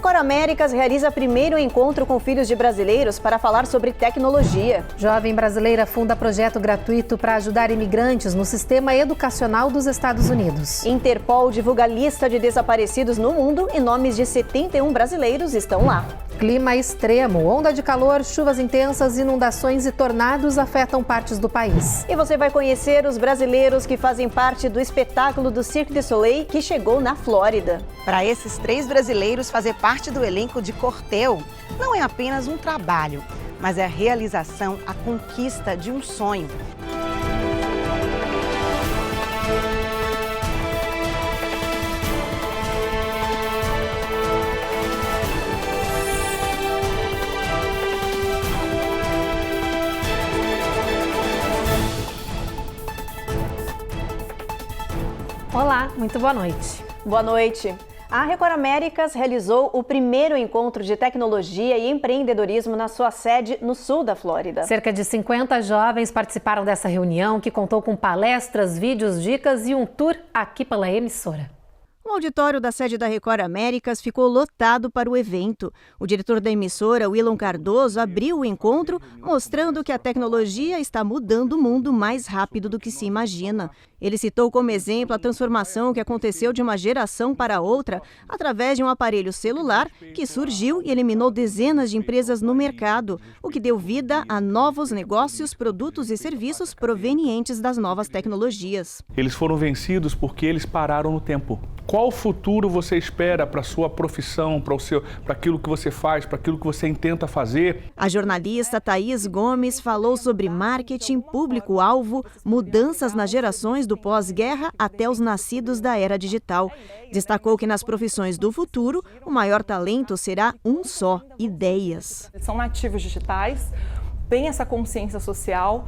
Record Américas realiza primeiro encontro com filhos de brasileiros para falar sobre tecnologia. Jovem brasileira funda projeto gratuito para ajudar imigrantes no sistema educacional dos Estados Unidos. Interpol divulga lista de desaparecidos no mundo e nomes de 71 brasileiros estão lá. Clima extremo, onda de calor, chuvas intensas, inundações e tornados afetam partes do país. E você vai conhecer os brasileiros que fazem parte do espetáculo do Cirque du Soleil que chegou na Flórida. Para esses 3 brasileiros, fazer parte do elenco de Corteu não é apenas um trabalho, mas é a realização, a conquista de um sonho. Olá, muito boa noite. Boa noite. A Record Américas realizou o primeiro encontro de tecnologia e empreendedorismo na sua sede no sul da Flórida. Cerca de 50 jovens participaram dessa reunião, que contou com palestras, vídeos, dicas e um tour aqui pela emissora. O auditório da sede da Record Américas ficou lotado para o evento. O diretor da emissora, Willon Cardoso, abriu o encontro mostrando que a tecnologia está mudando o mundo mais rápido do que se imagina. Ele citou como exemplo a transformação que aconteceu de uma geração para outra através de um aparelho celular que surgiu e eliminou dezenas de empresas no mercado, o que deu vida a novos negócios, produtos e serviços provenientes das novas tecnologias. Eles foram vencidos porque eles pararam no tempo. Qual futuro você espera para a sua profissão, para aquilo que você faz, para aquilo que você intenta fazer? A jornalista Thaís Gomes falou sobre marketing, público-alvo, mudanças nas gerações do pós-guerra até os nascidos da era digital. Destacou que nas profissões do futuro, o maior talento será um só: ideias. São nativos digitais, têm essa consciência social,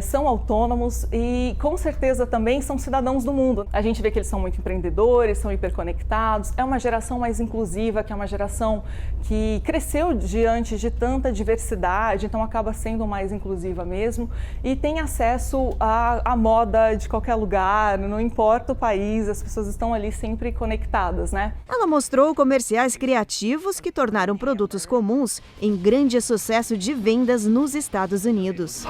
são autônomos e com certeza também são cidadãos do mundo. A gente vê que eles são muito empreendedores, são hiperconectados, é uma geração mais inclusiva, que é uma geração que cresceu diante de tanta diversidade, então acaba sendo mais inclusiva mesmo e tem acesso à moda de qualquer lugar, não importa o país, as pessoas estão ali sempre conectadas, né? Ela mostrou comerciais criativos que tornaram produtos comuns em grande sucesso de vendas nos Estados Unidos.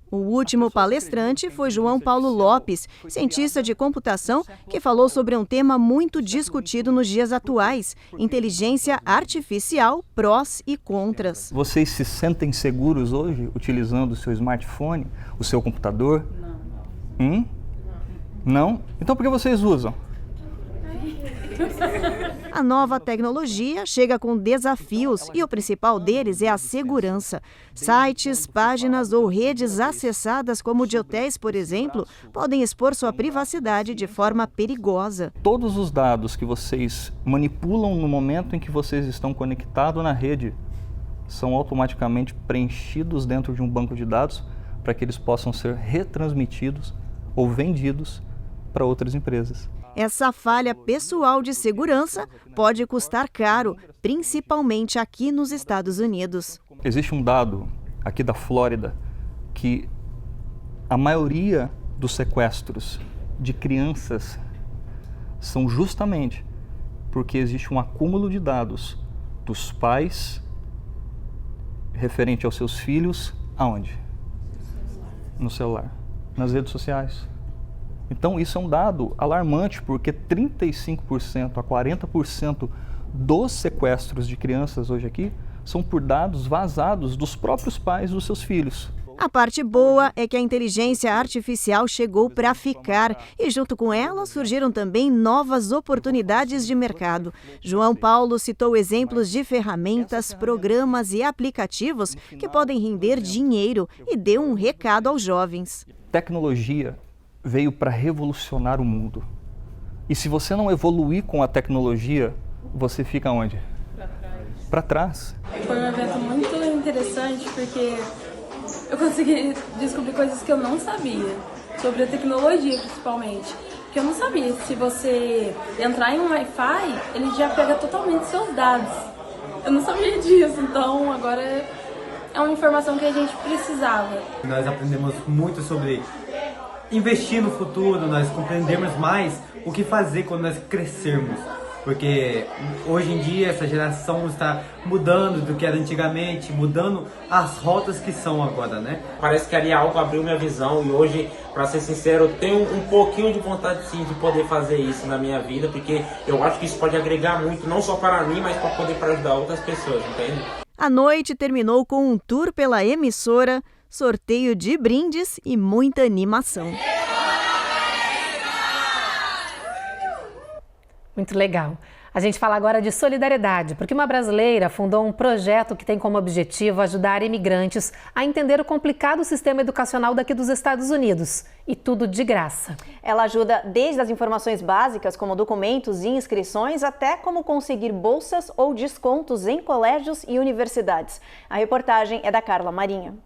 O último palestrante foi João Paulo Lopes, cientista de computação, que falou sobre um tema muito discutido nos dias atuais: inteligência artificial, prós e contras. Vocês se sentem seguros hoje utilizando o seu smartphone, o seu computador? Não. Não? Então por que vocês usam? A nova tecnologia chega com desafios e o principal deles é a segurança. Sites, páginas ou redes acessadas como de hotéis, por exemplo, podem expor sua privacidade de forma perigosa. Todos os dados que vocês manipulam no momento em que vocês estão conectados na rede são automaticamente preenchidos dentro de um banco de dados para que eles possam ser retransmitidos ou vendidos para outras empresas. Essa falha pessoal de segurança pode custar caro, principalmente aqui nos Estados Unidos. Existe um dado aqui da Flórida que a maioria dos sequestros de crianças são justamente porque existe um acúmulo de dados dos pais referente aos seus filhos, aonde? No celular, nas redes sociais. Então isso é um dado alarmante, porque 35% a 40% dos sequestros de crianças hoje aqui são por dados vazados dos próprios pais dos seus filhos. A parte boa é que a inteligência artificial chegou para ficar e, junto com ela, surgiram também novas oportunidades de mercado. João Paulo citou exemplos de ferramentas, programas e aplicativos que podem render dinheiro e deu um recado aos jovens. Tecnologia veio para revolucionar o mundo. E se você não evoluir com a tecnologia, você fica onde? Para trás. Foi um evento muito interessante porque eu consegui descobrir coisas que eu não sabia, sobre a tecnologia principalmente. Porque eu não sabia, se você entrar em um Wi-Fi, ele já pega totalmente seus dados. Eu não sabia disso, então agora é uma informação que a gente precisava. Nós aprendemos muito sobre investir no futuro, nós compreendermos mais o que fazer quando nós crescermos. Porque hoje em dia essa geração está mudando do que era antigamente, mudando as rotas que são agora, né? Parece que ali algo abriu minha visão e hoje, para ser sincero, eu tenho um pouquinho de vontade sim de poder fazer isso na minha vida, porque eu acho que isso pode agregar muito, não só para mim, mas para poder ajudar outras pessoas, entende? A noite terminou com um tour pela emissora, sorteio de brindes e muita animação. Muito legal. A gente fala agora de solidariedade, porque uma brasileira fundou um projeto que tem como objetivo ajudar imigrantes a entender o complicado sistema educacional daqui dos Estados Unidos. E tudo de graça. Ela ajuda desde as informações básicas, como documentos e inscrições, até como conseguir bolsas ou descontos em colégios e universidades. A reportagem é da Carla Marinho.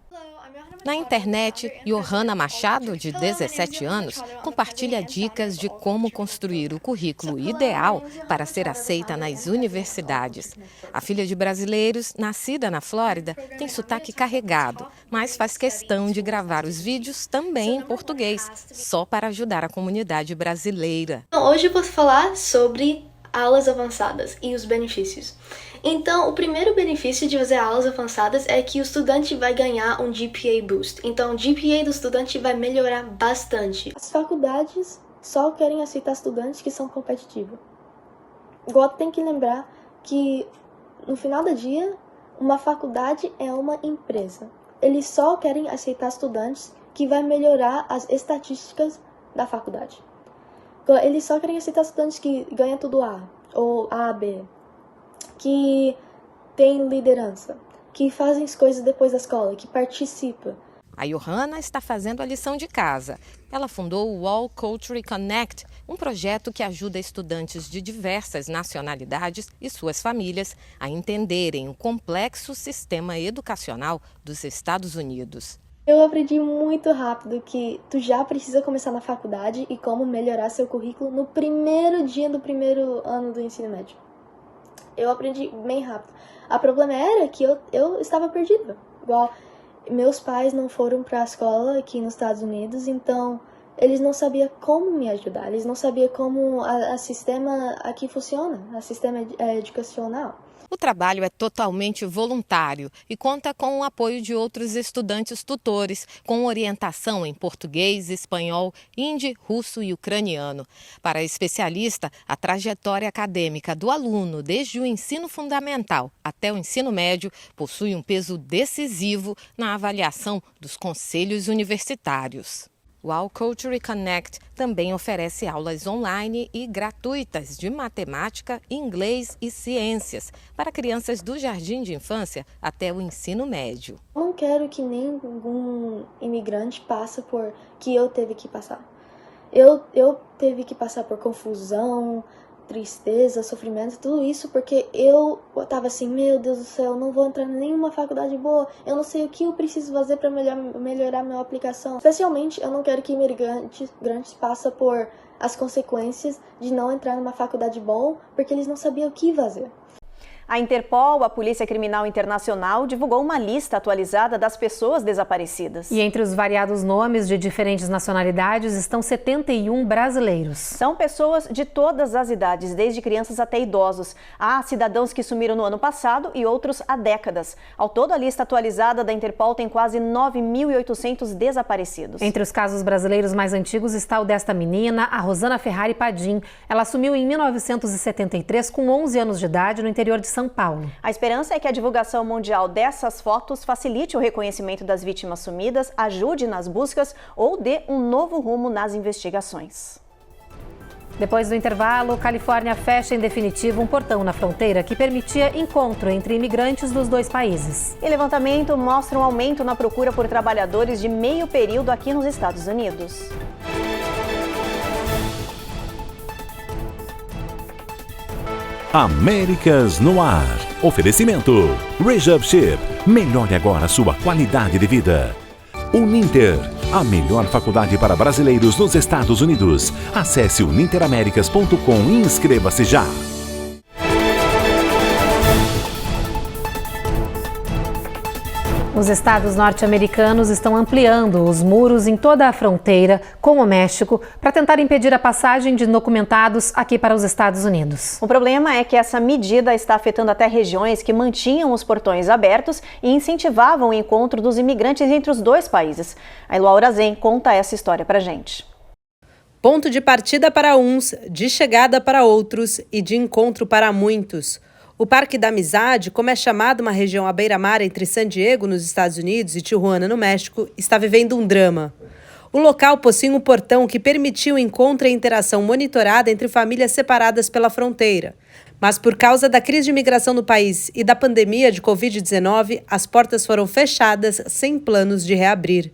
Na internet, Johanna Machado, de 17 anos, compartilha dicas de como construir o currículo ideal para ser aceita nas universidades. A filha de brasileiros, nascida na Flórida, tem sotaque carregado, mas faz questão de gravar os vídeos também em português, só para ajudar a comunidade brasileira. Hoje eu vou falar sobre aulas avançadas e os benefícios. Então, o primeiro benefício de fazer aulas avançadas é que o estudante vai ganhar um GPA boost. Então, o GPA do estudante vai melhorar bastante. As faculdades só querem aceitar estudantes que são competitivos. Igual tem que lembrar que, no final do dia, uma faculdade é uma empresa. Eles só querem aceitar estudantes que vai melhorar as estatísticas da faculdade. Eles só querem aceitar estudantes que ganham tudo A, ou A, B, que tem liderança, que fazem as coisas depois da escola, que participam. A Johanna está fazendo a lição de casa. Ela fundou o All Culture Connect, um projeto que ajuda estudantes de diversas nacionalidades e suas famílias a entenderem o complexo sistema educacional dos Estados Unidos. Eu aprendi muito rápido que tu já precisa começar na faculdade e como melhorar seu currículo no primeiro dia do primeiro ano do ensino médio. Eu aprendi bem rápido. O problema era que eu estava perdida. Igual, meus pais não foram para a escola aqui nos Estados Unidos, então eles não sabiam como me ajudar. Eles não sabiam como o sistema aqui funciona, o sistema educacional. O trabalho é totalmente voluntário e conta com o apoio de outros estudantes tutores, com orientação em português, espanhol, hindi, russo e ucraniano. Para a especialista, a trajetória acadêmica do aluno, desde o ensino fundamental até o ensino médio, possui um peso decisivo na avaliação dos conselhos universitários. O All Culture Connect também oferece aulas online e gratuitas de matemática, inglês e ciências para crianças do jardim de infância até o ensino médio. Não quero que nenhum imigrante passe por que eu teve que passar. Eu teve que passar por confusão, tristeza, sofrimento, tudo isso porque eu estava assim, meu Deus do céu, não vou entrar em nenhuma faculdade boa, eu não sei o que eu preciso fazer para melhorar minha aplicação. Especialmente, eu não quero que imigrantes passem por as consequências de não entrar numa faculdade boa, porque eles não sabiam o que fazer. A Interpol, a Polícia Criminal Internacional, divulgou uma lista atualizada das pessoas desaparecidas. E entre os variados nomes de diferentes nacionalidades estão 71 brasileiros. São pessoas de todas as idades, desde crianças até idosos. Há cidadãos que sumiram no ano passado e outros há décadas. Ao todo, a lista atualizada da Interpol tem quase 9.800 desaparecidos. Entre os casos brasileiros mais antigos está o desta menina, a Rosana Ferrari Padim. Ela sumiu em 1973 com 11 anos de idade no interior de São Paulo. A esperança é que a divulgação mundial dessas fotos facilite o reconhecimento das vítimas sumidas, ajude nas buscas ou dê um novo rumo nas investigações. Depois do intervalo, Califórnia fecha em definitivo um portão na fronteira que permitia encontro entre imigrantes dos dois países. E levantamento mostra um aumento na procura por trabalhadores de meio período aqui nos Estados Unidos. Américas no Ar. Oferecimento Rejab Ship. Melhore agora a sua qualidade de vida. Uninter. A melhor faculdade para brasileiros nos Estados Unidos. Acesse uninteraméricas.com e inscreva-se já. Os estados norte-americanos estão ampliando os muros em toda a fronteira com o México para tentar impedir a passagem de indocumentados aqui para os Estados Unidos. O problema é que essa medida está afetando até regiões que mantinham os portões abertos e incentivavam o encontro dos imigrantes entre os dois países. A Laura Zen conta essa história pra gente. Ponto de partida para uns, de chegada para outros e de encontro para muitos. O Parque da Amizade, como é chamado uma região à beira-mar entre San Diego, nos Estados Unidos, e Tijuana, no México, está vivendo um drama. O local possui um portão que permitiu o encontro e interação monitorada entre famílias separadas pela fronteira. Mas por causa da crise de imigração no país e da pandemia de Covid-19, as portas foram fechadas sem planos de reabrir.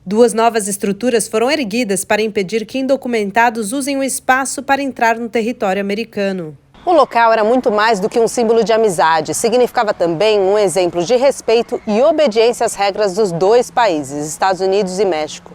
2 novas estruturas foram erguidas para impedir que indocumentados usem o espaço para entrar no território americano. O local era muito mais do que um símbolo de amizade, significava também um exemplo de respeito e obediência às regras dos dois países, Estados Unidos e México.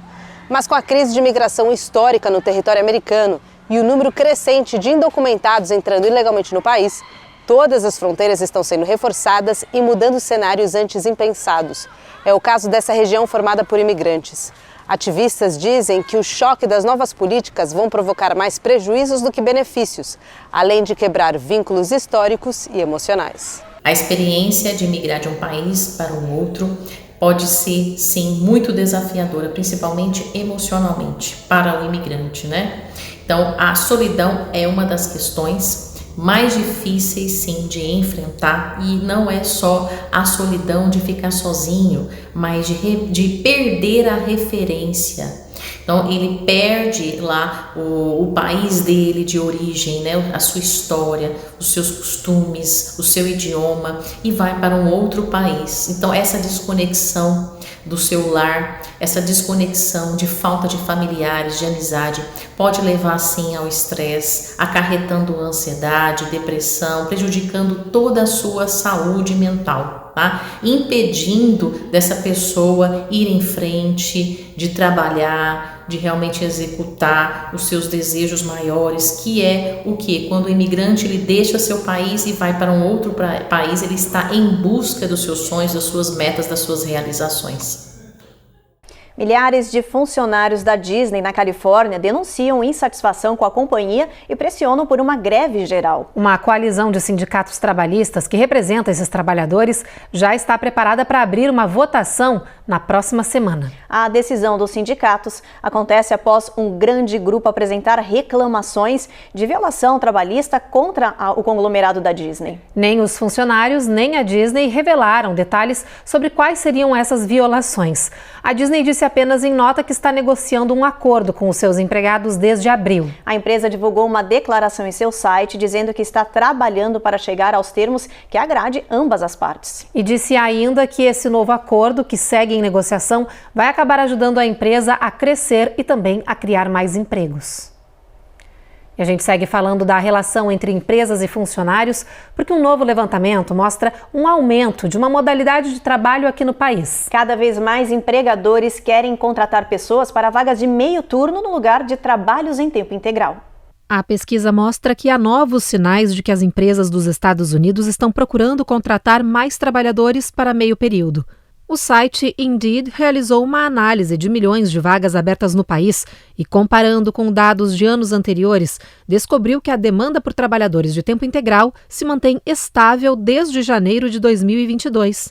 Mas com a crise de imigração histórica no território americano e o número crescente de indocumentados entrando ilegalmente no país, todas as fronteiras estão sendo reforçadas e mudando cenários antes impensados. É o caso dessa região formada por imigrantes. Ativistas dizem que o choque das novas políticas vão provocar mais prejuízos do que benefícios, além de quebrar vínculos históricos e emocionais. A experiência de migrar de um país para um outro pode ser, sim, muito desafiadora, principalmente emocionalmente, para o imigrante, né? Então, a solidão é uma das questões mais difíceis, sim, de enfrentar, e não é só a solidão de ficar sozinho, mas de perder a referência. Então ele perde lá o país dele de origem, né? A sua história, os seus costumes, o seu idioma, e vai para um outro país. Então essa desconexão do seu lar, essa desconexão de falta de familiares, de amizade, pode levar sim ao estresse, acarretando ansiedade, depressão, prejudicando toda a sua saúde mental, tá? Impedindo dessa pessoa ir em frente, de trabalhar, de realmente executar os seus desejos maiores, que é o que? Quando o imigrante ele deixa seu país e vai para um outro país, ele está em busca dos seus sonhos, das suas metas, das suas realizações. Milhares de funcionários da Disney na Califórnia denunciam insatisfação com a companhia e pressionam por uma greve geral. Uma coalizão de sindicatos trabalhistas que representa esses trabalhadores já está preparada para abrir uma votação na próxima semana. A decisão dos sindicatos acontece após um grande grupo apresentar reclamações de violação trabalhista contra o conglomerado da Disney. Nem os funcionários, nem a Disney revelaram detalhes sobre quais seriam essas violações. A Disney disse apenas em nota que está negociando um acordo com os seus empregados desde abril. A empresa divulgou uma declaração em seu site dizendo que está trabalhando para chegar aos termos que agrade ambas as partes. E disse ainda que esse novo acordo, que segue em negociação, vai acabar ajudando a empresa a crescer e também a criar mais empregos. E a gente segue falando da relação entre empresas e funcionários, porque um novo levantamento mostra um aumento de uma modalidade de trabalho aqui no país. Cada vez mais empregadores querem contratar pessoas para vagas de meio turno no lugar de trabalhos em tempo integral. A pesquisa mostra que há novos sinais de que as empresas dos Estados Unidos estão procurando contratar mais trabalhadores para meio período. O site Indeed realizou uma análise de milhões de vagas abertas no país e, comparando com dados de anos anteriores, descobriu que a demanda por trabalhadores de tempo integral se mantém estável desde janeiro de 2022.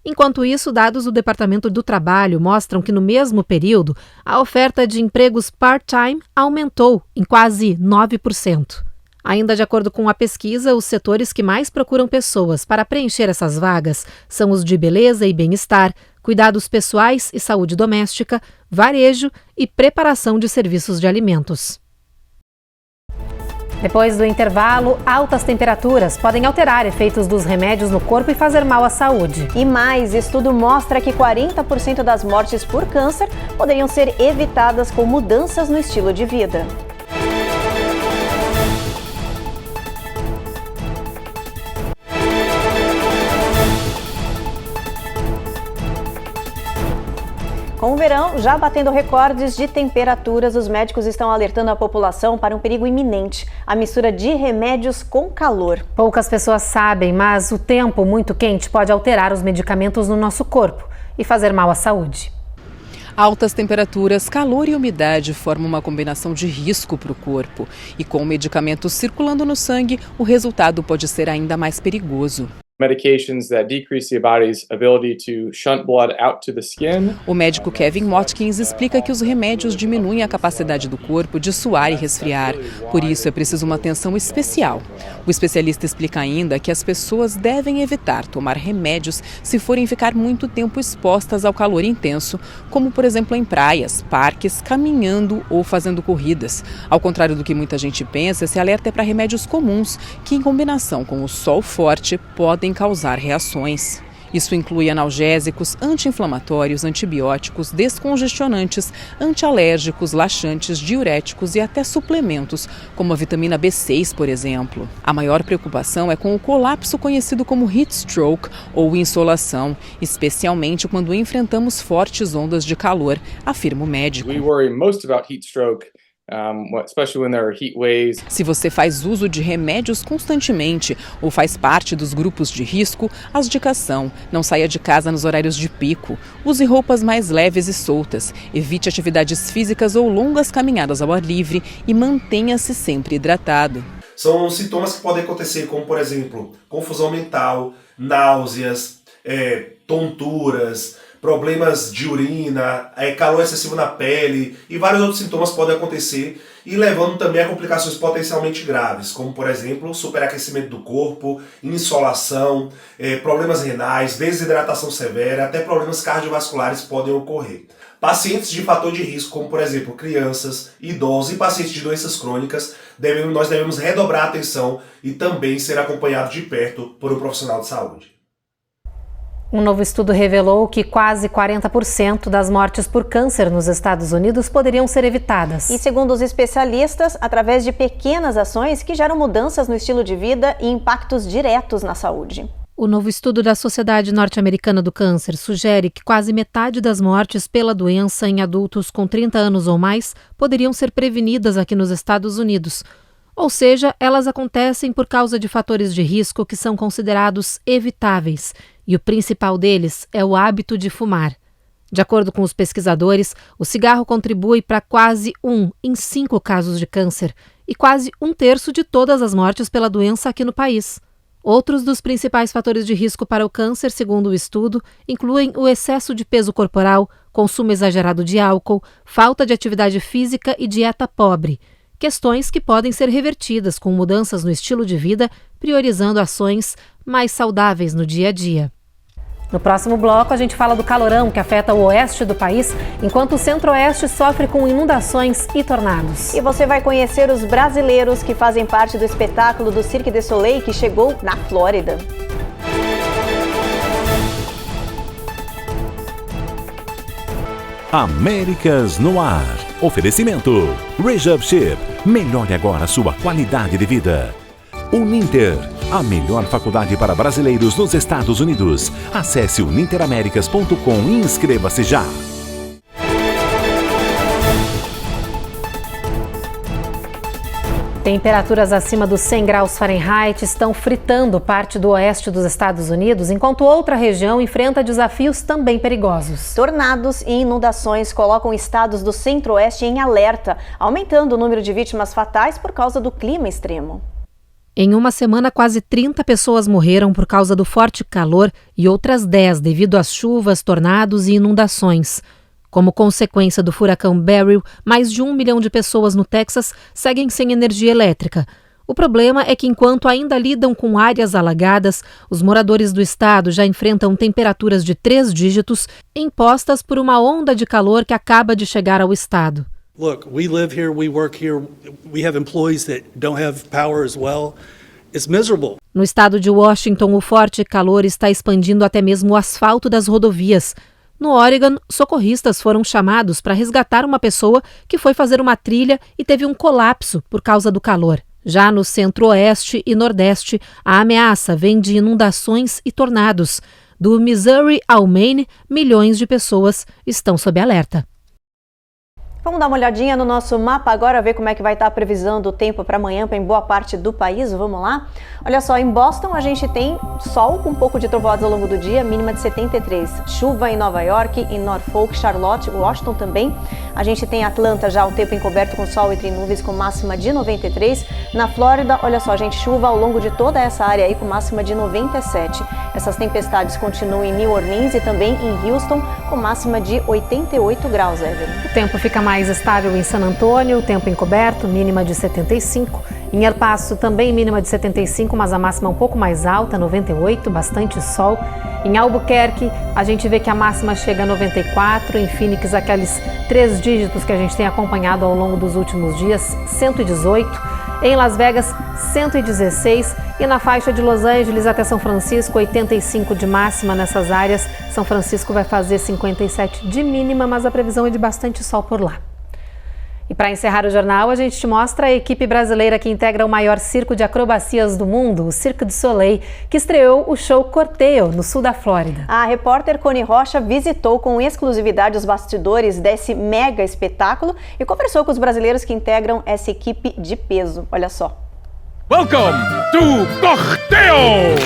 Enquanto isso, dados do Departamento do Trabalho mostram que, no mesmo período, a oferta de empregos part-time aumentou em quase 9%. Ainda de acordo com a pesquisa, os setores que mais procuram pessoas para preencher essas vagas são os de beleza e bem-estar, cuidados pessoais e saúde doméstica, varejo e preparação de serviços de alimentos. Depois do intervalo, altas temperaturas podem alterar efeitos dos remédios no corpo e fazer mal à saúde. E mais, estudo mostra que 40% das mortes por câncer poderiam ser evitadas com mudanças no estilo de vida. Com o verão já batendo recordes de temperaturas, os médicos estão alertando a população para um perigo iminente: a mistura de remédios com calor. Poucas pessoas sabem, mas o tempo muito quente pode alterar os medicamentos no nosso corpo. e fazer mal à saúde. Altas temperaturas, calor e umidade formam uma combinação de risco para o corpo. E com medicamentos circulando no sangue, o resultado pode ser ainda mais perigoso. Medications that decrease the body's ability to shunt blood out to the skin. O médico Kevin Watkins explica que os remédios diminuem a capacidade do corpo de suar e resfriar. Por isso é preciso uma atenção especial. O especialista explica ainda que as pessoas devem evitar tomar remédios se forem ficar muito tempo expostas ao calor intenso, como por exemplo em praias, parques, caminhando ou fazendo corridas. Ao contrário do que muita gente pensa, esse alerta é para remédios comuns que, em combinação com o sol forte, podem causar reações. Isso inclui analgésicos, anti-inflamatórios, antibióticos, descongestionantes, antialérgicos, laxantes, diuréticos e até suplementos, como a vitamina B6, por exemplo. A maior preocupação é com o colapso conhecido como heat stroke ou insolação, especialmente quando enfrentamos fortes ondas de calor, afirma o médico. We worry most about heat stroke. Especially when there are heat waves. Se você faz uso de remédios constantemente ou faz parte dos grupos de risco, as dicas são: não saia de casa nos horários de pico, use roupas mais leves e soltas, evite atividades físicas ou longas caminhadas ao ar livre e mantenha-se sempre hidratado. São sintomas que podem acontecer, como por exemplo, confusão mental, náuseas, tonturas, problemas de urina, calor excessivo na pele e vários outros sintomas podem acontecer e levando também a complicações potencialmente graves, como por exemplo, superaquecimento do corpo, insolação, problemas renais, desidratação severa, até problemas cardiovasculares podem ocorrer. Pacientes de fator de risco, como por exemplo crianças, idosos e pacientes de doenças crônicas, nós devemos redobrar a atenção e também ser acompanhados de perto por um profissional de saúde. Um novo estudo revelou que quase 40% das mortes por câncer nos Estados Unidos poderiam ser evitadas. E segundo os especialistas, através de pequenas ações que geram mudanças no estilo de vida e impactos diretos na saúde. O novo estudo da Sociedade Norte-Americana do Câncer sugere que quase metade das mortes pela doença em adultos com 30 anos ou mais poderiam ser prevenidas aqui nos Estados Unidos. Ou seja, elas acontecem por causa de fatores de risco que são considerados evitáveis. E o principal deles é o hábito de fumar. De acordo com os pesquisadores, o cigarro contribui para quase 1 em 5 casos de câncer e quase 1/3 de todas as mortes pela doença aqui no país. Outros dos principais fatores de risco para o câncer, segundo o estudo, incluem o excesso de peso corporal, consumo exagerado de álcool, falta de atividade física e dieta pobre. Questões que podem ser revertidas com mudanças no estilo de vida, priorizando ações mais saudáveis no dia a dia. No próximo bloco, a gente fala do calorão que afeta o oeste do país, enquanto o centro-oeste sofre com inundações e tornados. E você vai conhecer os brasileiros que fazem parte do espetáculo do Cirque du Soleil que chegou na Flórida. Américas no ar. Oferecimento. Rejab Ship. Melhore agora a sua qualidade de vida. Uninter. A melhor faculdade para brasileiros nos Estados Unidos. Acesse uninteraméricas.com e inscreva-se já. Temperaturas acima dos 100 graus Fahrenheit estão fritando parte do oeste dos Estados Unidos, enquanto outra região enfrenta desafios também perigosos. Tornados e inundações colocam estados do centro-oeste em alerta, aumentando o número de vítimas fatais por causa do clima extremo. Em uma semana, quase 30 pessoas morreram por causa do forte calor e outras 10 devido às chuvas, tornados e inundações. Como consequência do furacão Beryl, mais de 1 milhão de pessoas no Texas seguem sem energia elétrica. O problema é que, enquanto ainda lidam com áreas alagadas, os moradores do estado já enfrentam temperaturas de 3 dígitos impostas por uma onda de calor que acaba de chegar ao estado. Look, we live here, we work here, we have employees that don't have power as well. It's miserable. No estado de Washington, o forte calor está expandindo até mesmo o asfalto das rodovias. No Oregon, socorristas foram chamados para resgatar uma pessoa que foi fazer uma trilha e teve um colapso por causa do calor. Já no centro-oeste e nordeste, a ameaça vem de inundações e tornados. Do Missouri ao Maine, milhões de pessoas estão sob alerta. Vamos dar uma olhadinha no nosso mapa agora, ver como é que vai estar a previsão do tempo para amanhã em boa parte do país. Vamos lá? Olha só, em Boston a gente tem sol com um pouco de trovoadas ao longo do dia, mínima de 73. Chuva em Nova York, em Norfolk, Charlotte, Washington também. A gente tem Atlanta já, o tempo encoberto com sol entre nuvens com máxima de 93. Na Flórida, olha só, gente, chuva ao longo de toda essa área aí com máxima de 97. Essas tempestades continuam em New Orleans e também em Houston com máxima de 88 graus, Evelyn. O tempo fica mais estável em San Antônio, tempo encoberto, mínima de 75. Em El Paso também mínima de 75, mas a máxima um pouco mais alta, 98, bastante sol. Em Albuquerque, a gente vê que a máxima chega a 94. Em Phoenix, aqueles 3 dígitos que a gente tem acompanhado ao longo dos últimos dias, 118. Em Las Vegas, 116. E na faixa de Los Angeles até São Francisco, 85 de máxima nessas áreas. São Francisco vai fazer 57 de mínima, mas a previsão é de bastante sol por lá. E para encerrar o jornal, a gente te mostra a equipe brasileira que integra o maior circo de acrobacias do mundo, o Cirque du Soleil, que estreou o show Corteo, no sul da Flórida. A repórter Cone Rocha visitou com exclusividade os bastidores desse mega espetáculo e conversou com os brasileiros que integram essa equipe de peso. Olha só. Welcome to Corteo!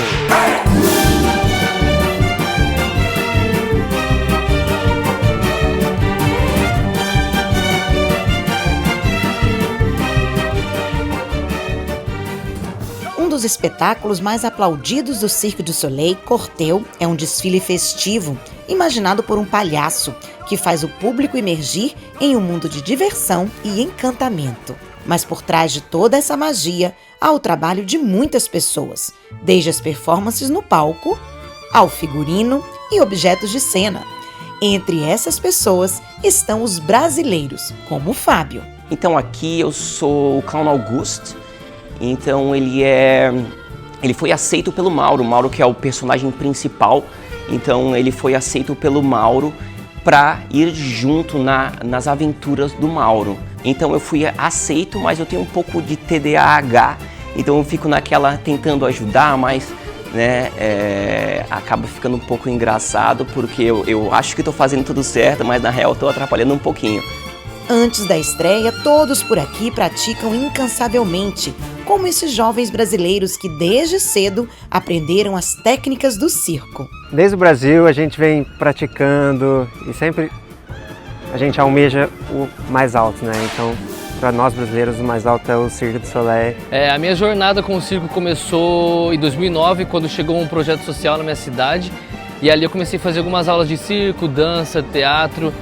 Um dos espetáculos mais aplaudidos do Cirque du Soleil, Corteo, é um desfile festivo imaginado por um palhaço que faz o público imergir em um mundo de diversão e encantamento. Mas por trás de toda essa magia, há o trabalho de muitas pessoas, desde as performances no palco, ao figurino e objetos de cena. Entre essas pessoas estão os brasileiros, como o Fábio. Então aqui eu sou o Clown Auguste, então ele foi aceito pelo Mauro, que é o personagem principal, então ele foi aceito pelo Mauro para ir junto nas aventuras do Mauro. Então eu fui aceito, mas eu tenho um pouco de TDAH, então eu fico naquela tentando ajudar, mas acaba ficando um pouco engraçado, porque eu acho que estou fazendo tudo certo, mas na real estou atrapalhando um pouquinho. Antes da estreia, todos por aqui praticam incansavelmente, como esses jovens brasileiros que desde cedo aprenderam as técnicas do circo. Desde o Brasil a gente vem praticando e sempre a gente almeja o mais alto, né? Então, para nós brasileiros, o mais alto é o Cirque du Soleil. A minha jornada com o circo começou em 2009, quando chegou um projeto social na minha cidade. E ali eu comecei a fazer algumas aulas de circo, dança, teatro.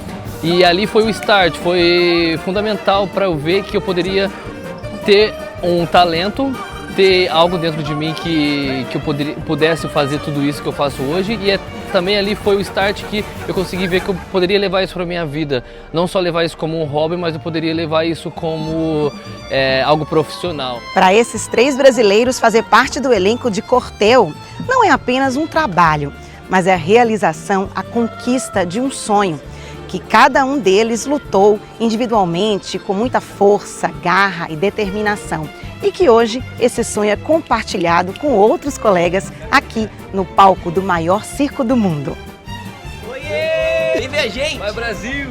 E ali foi o start, foi fundamental para eu ver que eu poderia ter um talento, ter algo dentro de mim que eu pudesse fazer tudo isso que eu faço hoje. E também ali foi o start que eu consegui ver que eu poderia levar isso para a minha vida. Não só levar isso como um hobby, mas eu poderia levar isso como algo profissional. Para esses 3 brasileiros, fazer parte do elenco de Corteo não é apenas um trabalho, mas é a realização, a conquista de um sonho, que cada um deles lutou individualmente com muita força, garra e determinação. E que hoje esse sonho é compartilhado com outros colegas aqui no palco do maior circo do mundo. Oiê! Vem ver a gente! Vai Brasil!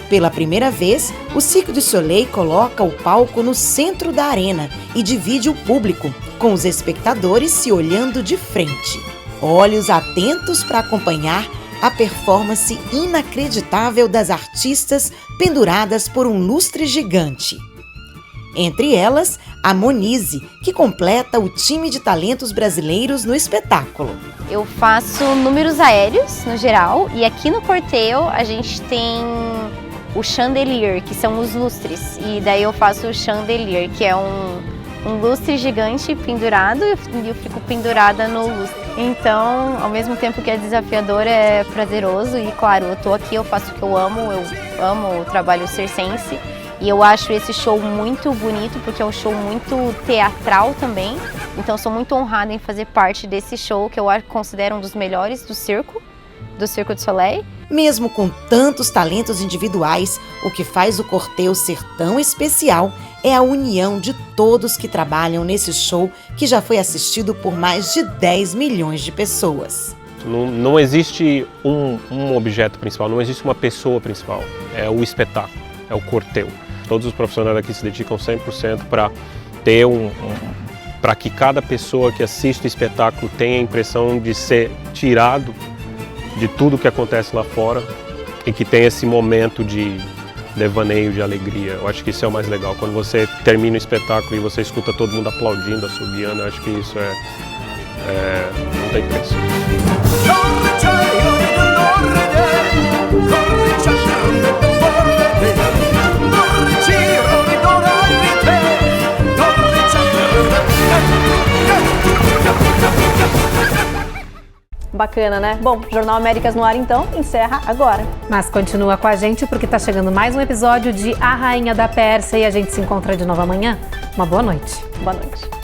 Pela primeira vez, o Cirque du Soleil coloca o palco no centro da arena e divide o público, com os espectadores se olhando de frente. Olhos atentos para acompanhar a performance inacreditável das artistas penduradas por um lustre gigante. Entre elas, a Monize, que completa o time de talentos brasileiros no espetáculo. Eu faço números aéreos, no geral, e aqui no Corteo a gente tem o chandelier, que são os lustres, e daí eu faço o chandelier, que é um lustre gigante pendurado, e eu fico pendurada no lustre. Então, ao mesmo tempo que é desafiador, é prazeroso, e claro, eu tô aqui, eu faço o que eu amo o trabalho circense, e eu acho esse show muito bonito, porque é um show muito teatral também, então sou muito honrada em fazer parte desse show, que eu considero um dos melhores do Cirque du Soleil. Mesmo com tantos talentos individuais, o que faz o Corteo ser tão especial é a união de todos que trabalham nesse show, que já foi assistido por mais de 10 milhões de pessoas. Não existe um objeto principal, não existe uma pessoa principal, é o espetáculo. é o Corteu. Todos os profissionais aqui se dedicam 100% para ter para que cada pessoa que assiste o espetáculo tenha a impressão de ser tirado de tudo que acontece lá fora e que tenha esse momento de devaneio, de alegria. Eu acho que isso é o mais legal. Quando você termina o espetáculo e você escuta todo mundo aplaudindo, assobiando, eu acho que isso não tem preço. Bacana, né? Bom, Jornal Américas no ar, então, encerra agora. Mas continua com a gente porque tá chegando mais um episódio de A Rainha da Pérsia e a gente se encontra de novo amanhã. Uma boa noite. Boa noite.